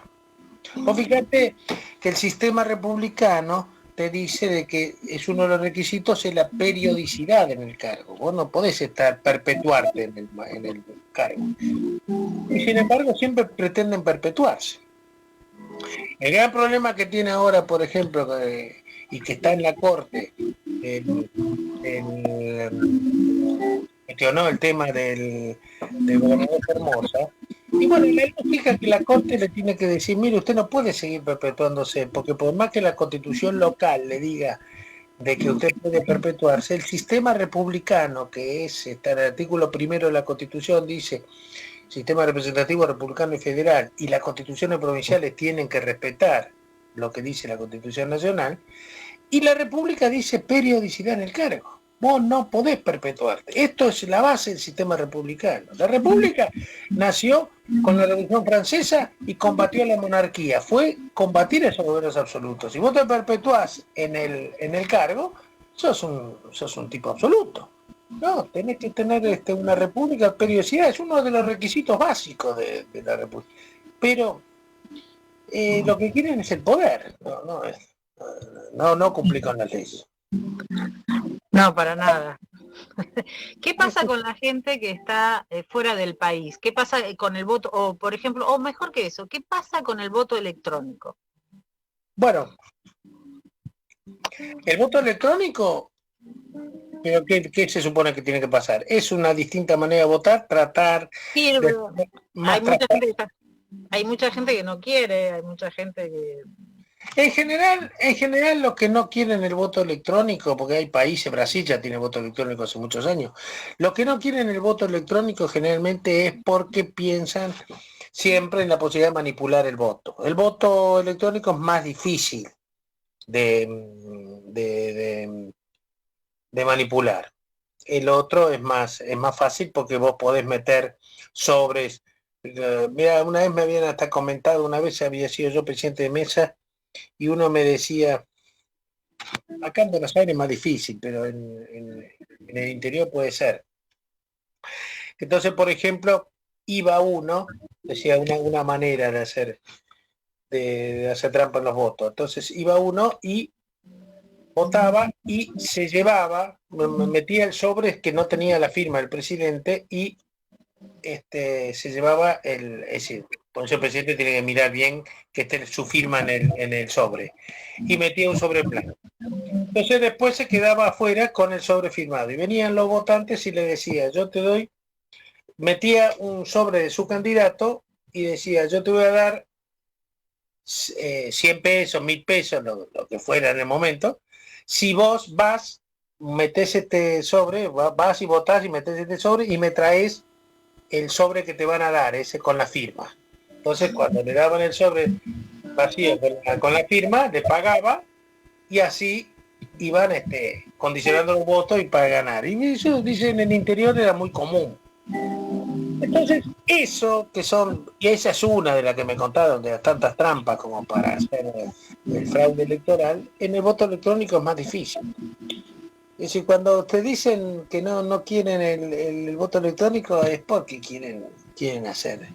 S4: O fíjate que el sistema republicano te dice de que es uno de los requisitos es la periodicidad en el cargo. Vos no podés perpetuarte en el cargo. Y sin embargo siempre pretenden perpetuarse. El gran problema que tiene ahora, por ejemplo, y que está en la Corte, gestionó el tema del gobernador Hermosa, y bueno, la lógica que la Corte le tiene que decir, mire, usted no puede seguir perpetuándose, porque por más que la Constitución local le diga de que usted puede perpetuarse, el sistema republicano, que es el artículo 1 de la Constitución, dice sistema representativo republicano y federal, y las constituciones provinciales tienen que respetar lo que dice la Constitución nacional, y la República dice periodicidad en el cargo. Vos no podés perpetuarte. Esto es la base del sistema republicano. La República nació con la Revolución Francesa y combatió la monarquía. Fue combatir esos gobiernos absolutos. Si vos te perpetuás en el cargo, sos un tipo absoluto. No, tenés que tener una república, periodicidad, es uno de los requisitos básicos de la república. Pero lo que quieren es el poder, no cumplir con las leyes.
S3: No, para nada. ¿Qué pasa con la gente que está fuera del país? ¿Qué pasa con el voto? O, por ejemplo, o mejor que eso, ¿qué pasa con el voto electrónico?
S4: Bueno, el voto electrónico, pero ¿qué se supone que tiene que pasar? Es una distinta manera de votar, tratar
S3: Sí,
S4: de más
S3: hay mucha gente que no quiere, hay mucha gente que...
S4: En general los que no quieren el voto electrónico, porque hay países, Brasil ya tiene voto electrónico hace muchos años, los que no quieren el voto electrónico generalmente es porque piensan siempre en la posibilidad de manipular el voto. El voto electrónico es más difícil de manipular. El otro es más fácil porque vos podés meter sobres. Mira, una vez me habían hasta comentado, una vez había sido yo presidente de mesa, y uno me decía, acá en Buenos Aires es más difícil, pero en el interior puede ser. Entonces, por ejemplo, iba uno, decía una manera de hacer trampa en los votos. Entonces iba uno y votaba y se llevaba, metía el sobre que no tenía la firma del presidente y se llevaba ese. Entonces el presidente tiene que mirar bien que esté su firma en el sobre. Y metía un sobre en blanco. Entonces después se quedaba afuera con el sobre firmado. Y venían los votantes y le decía, yo te doy, metía un sobre de su candidato y decía, yo te voy a dar 100 pesos, 1000 pesos, lo que fuera en el momento. Si vos vas, metés este sobre, vas y votás y metés este sobre y me traes el sobre que te van a dar, ese con la firma. Entonces cuando le daban el sobre vacío con la firma, le pagaba y así iban condicionando los votos y para ganar. Y eso, dicen, en el interior era muy común. Entonces, y esa es una de las que me contaron, de las tantas trampas como para hacer el fraude electoral, en el voto electrónico es más difícil. Es decir, cuando te dicen que no quieren el voto electrónico es porque quieren hacerlo.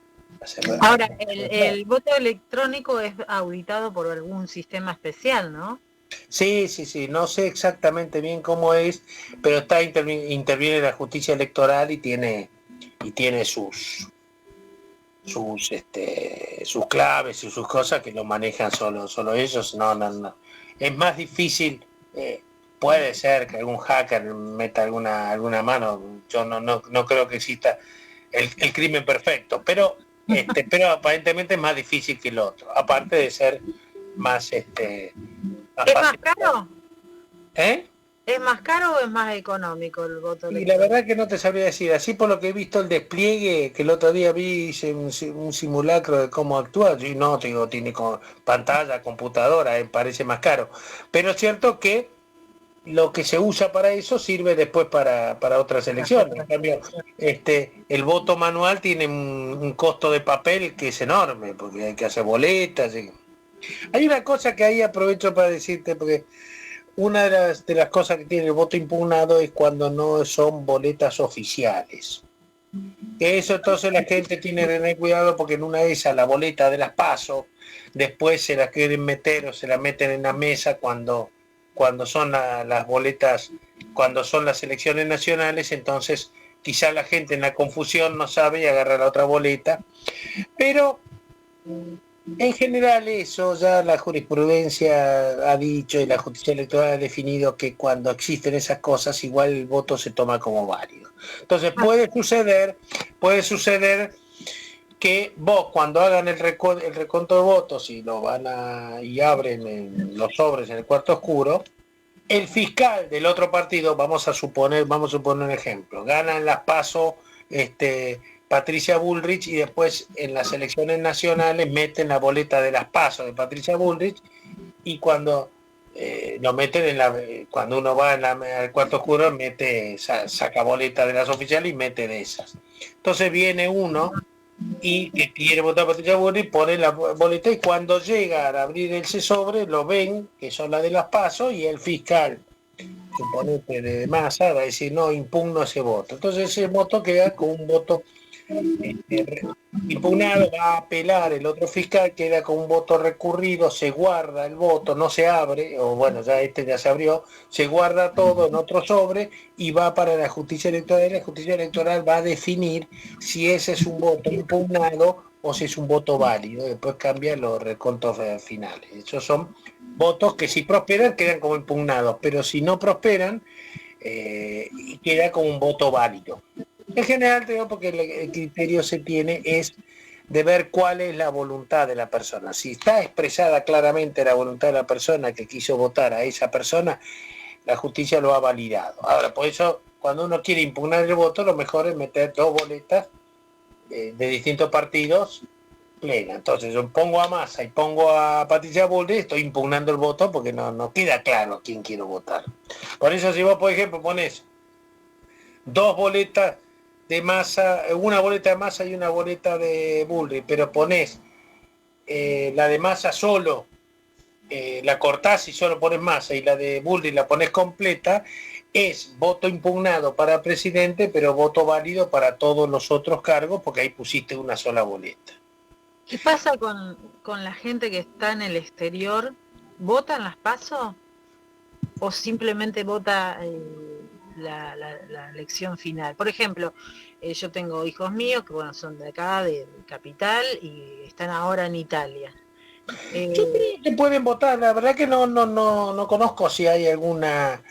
S3: Ahora, el voto electrónico es auditado por algún sistema especial, ¿no?
S4: Sí, no sé exactamente bien cómo es, pero interviene la justicia electoral y tiene sus claves y sus cosas que lo manejan solo ellos. No. Es más difícil, puede ser que algún hacker meta alguna mano, yo no creo que exista el crimen perfecto, pero pero aparentemente es más difícil que el otro, aparte de ser más
S3: ¿Es más caro?
S4: ¿Eh?
S3: ¿Es más caro o es más económico el voto electrónico?
S4: Y la verdad que no te sabría decir, así por lo que he visto el despliegue, que el otro día hice un simulacro de cómo actúa, y no, te digo, tiene pantalla, computadora, parece más caro. Pero es cierto que lo que se usa para eso sirve después para otras elecciones. En cambio, el voto manual tiene un costo de papel que es enorme, porque hay que hacer boletas. Hay una cosa que ahí aprovecho para decirte, porque una de las cosas que tiene el voto impugnado es cuando no son boletas oficiales. Que eso entonces la gente tiene que tener cuidado, porque en una de esas la boleta de las PASO, después se la quieren meter o se la meten en la mesa cuando son las boletas, cuando son las elecciones nacionales, entonces quizá la gente en la confusión no sabe y agarra la otra boleta. Pero en general eso ya la jurisprudencia ha dicho y la justicia electoral ha definido que cuando existen esas cosas igual el voto se toma como válido. Entonces puede suceder que vos cuando hagan el reconto de votos y lo y abren los sobres en el cuarto oscuro, el fiscal del otro partido, vamos a suponer un ejemplo, ganan las PASO Patricia Bullrich, y después en las elecciones nacionales meten la boleta de las PASO de Patricia Bullrich, y cuando lo meten cuando uno va al cuarto oscuro saca boleta de las oficiales y mete de esas. Entonces viene uno y que quiere votar a Patricia Bullrich, pone la boleta, y cuando llega a abrir ese sobre lo ven que son las de las PASO, y el fiscal suponete de Massa, va a decir no, impugno ese voto. Entonces ese voto queda con un voto impugnado, va a apelar el otro fiscal, queda con un voto recurrido, se guarda el voto, no se abre, o bueno, ya ya se abrió, se guarda todo en otro sobre y va para la justicia electoral, y la justicia electoral va a definir si ese es un voto impugnado o si es un voto válido, después cambian los recontos finales. Esos son votos que si prosperan quedan como impugnados, pero si no prosperan, queda como un voto válido. En general, te digo, porque el criterio se tiene es de ver cuál es la voluntad de la persona. Si está expresada claramente la voluntad de la persona que quiso votar a esa persona, la justicia lo ha validado. Ahora, por eso, cuando uno quiere impugnar el voto, lo mejor es meter dos boletas de distintos partidos plena. Entonces, yo pongo a Massa y pongo a Patricia Bullrich, estoy impugnando el voto porque no queda claro quién quiero votar. Por eso, si vos, por ejemplo, pones dos boletas de Massa, una boleta de Massa y una boleta de Bullrich, pero ponés la de Massa solo, la cortás y solo pones Massa, y la de Bullrich la ponés completa, es voto impugnado para presidente, pero voto válido para todos los otros cargos, porque ahí pusiste una sola boleta.
S3: ¿Qué pasa con la gente que está en el exterior? ¿Votan las PASO? ¿O simplemente vota la elección final? Por ejemplo, yo tengo hijos míos que bueno, son de acá, de Capital, y están ahora en Italia.
S4: Yo creo que pueden votar, la verdad que no conozco si hay alguna,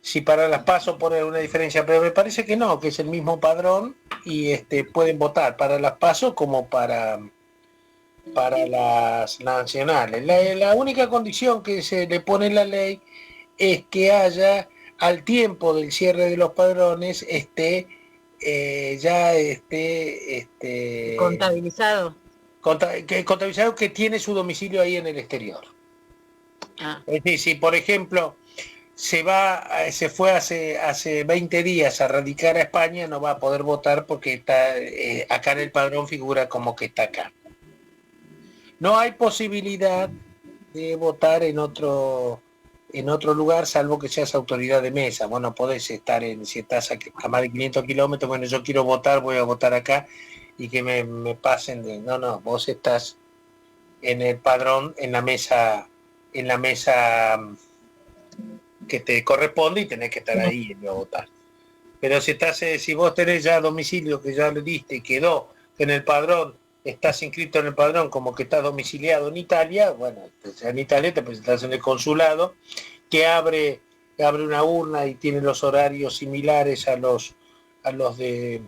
S4: si para las PASO pone una diferencia, pero me parece que no, que es el mismo padrón y pueden votar para las PASO como para las nacionales. La única condición que se le pone en la ley es que haya, al tiempo del cierre de los padrones,
S3: contabilizado.
S4: Contabilizado que tiene su domicilio ahí en el exterior. Es decir, si por ejemplo se fue hace 20 días a radicar a España, no va a poder votar porque está acá en el padrón figura como que está acá. No hay posibilidad de votar en otro lugar, salvo que seas autoridad de mesa. Vos no podés estar si estás a más de 500 kilómetros, bueno, yo quiero votar, voy a votar acá y que me pasen de... No, vos estás en el padrón, en la mesa que te corresponde y tenés que estar ahí y a votar. Pero si vos tenés ya domicilio que ya le diste y quedó en el padrón, estás inscrito en el padrón como que estás domiciliado en Italia, bueno, en Italia te presentas en el consulado, que abre una urna y tiene los horarios similares a los de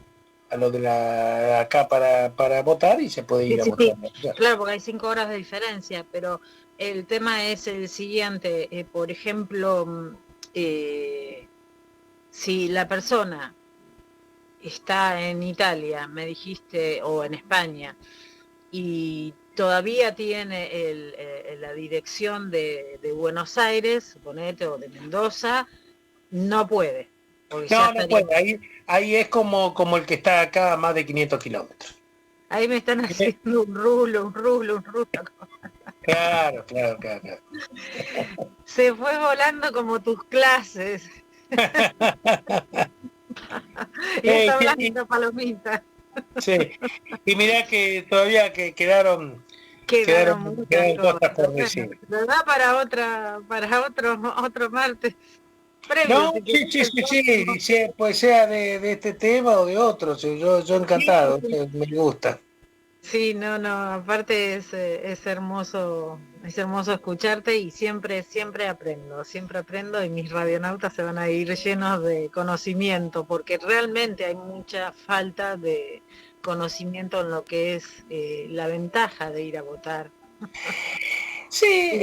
S4: acá para votar y se puede ir a votar.
S3: Claro, porque hay 5 horas de diferencia, pero el tema es el siguiente, por ejemplo, si la persona está en Italia, me dijiste, o en España, y todavía tiene la dirección de Buenos Aires, suponete, o de Mendoza, no puede.
S4: No puede, ahí es como el que está acá a más de 500 kilómetros.
S3: Ahí me están haciendo un rulo.
S4: Claro.
S3: Se fue volando como tus clases. Y está hablando palomita.
S4: Sí, y mirá que todavía quedaron
S3: muchas
S4: cosas por decir.
S3: ¿Verdad? Para otro martes.
S4: Previo, sí, pues sea de este tema o de otros, yo encantado, me gusta.
S3: Sí, no, aparte es hermoso escucharte y siempre aprendo y mis radionautas se van a ir llenos de conocimiento, porque realmente hay mucha falta de conocimiento en lo que es la ventaja de ir a votar.
S4: Sí,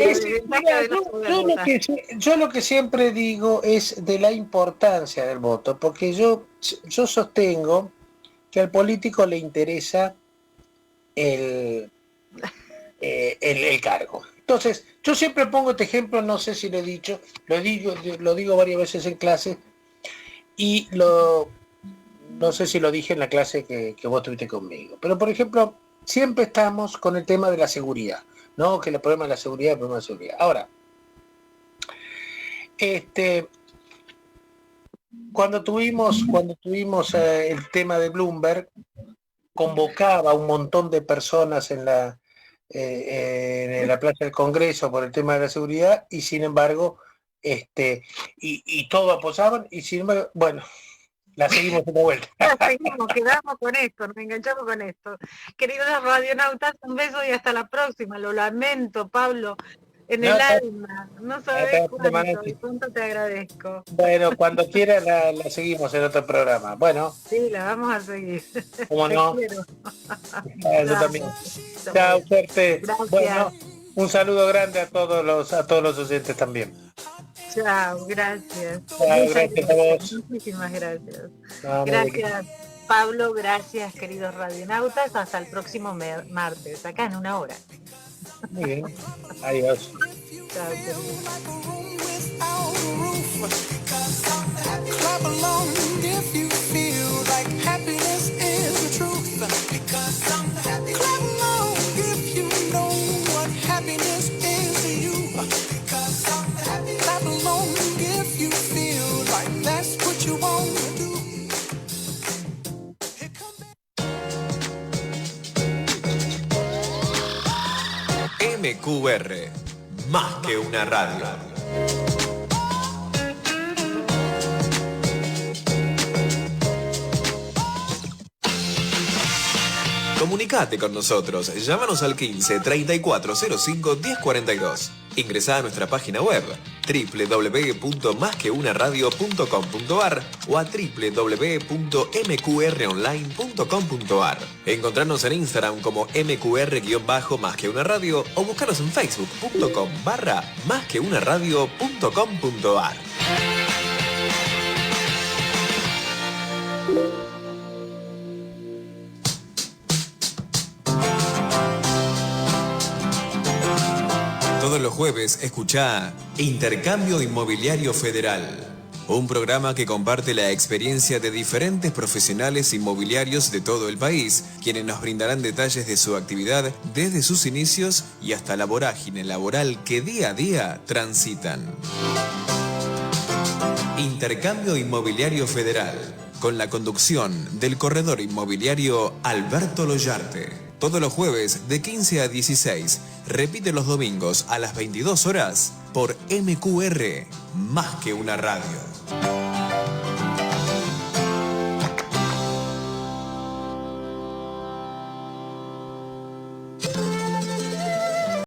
S4: yo lo que siempre digo es de la importancia del voto, porque yo sostengo que al político le interesa el cargo. Entonces, yo siempre pongo este ejemplo, no sé si lo he dicho, lo digo varias veces en clase, y no sé si lo dije en la clase que vos tuviste conmigo, pero por ejemplo, siempre estamos con el tema de la seguridad, ¿no? Que el problema de la seguridad, Ahora, cuando tuvimos el tema de Bloomberg, convocaba a un montón de personas en la Plaza del Congreso por el tema de la seguridad, y sin embargo, y todo apoyaban, y sin embargo, bueno, la seguimos de vuelta.
S3: Quedamos con esto, nos enganchamos con esto. Queridos radionautas, un beso y hasta la próxima. Lo lamento, Pablo, en el alma. No sabés cuánto te agradezco.
S4: Bueno, cuando quieras la seguimos en otro programa. Bueno.
S3: Sí, la vamos a seguir.
S4: ¿Cómo no? Yo también. Chao, suerte.
S3: Gracias.
S4: Bueno, un saludo grande a todos los oyentes también.
S3: Chao, gracias.
S4: Chao, gracias a vos.
S3: Muchísimas gracias.
S4: No,
S3: gracias, Pablo. Gracias, queridos radionautas. Hasta el próximo martes, acá en 1 hora.
S4: Muy bien. Adiós.
S3: Chao,
S2: MQR, más que una radio. Comunicate con nosotros, llámanos al 15 3405 1042. Ingresá a nuestra página web www.masqueunaradio.com.ar o a www.mqronline.com.ar. Encontrarnos en Instagram como mqr-másqueunaradio o buscarnos en facebook.com/másqueunaradio.com.ar. Todos los jueves escuchá Intercambio Inmobiliario Federal, un programa que comparte la experiencia de diferentes profesionales inmobiliarios de todo el país, quienes nos brindarán detalles de su actividad desde sus inicios y hasta la vorágine laboral que día a día transitan. Intercambio Inmobiliario Federal, con la conducción del corredor inmobiliario Alberto Loyarte. Todos los jueves de 15 a 16. Repite los domingos a las 22 horas por MQR, más que una radio.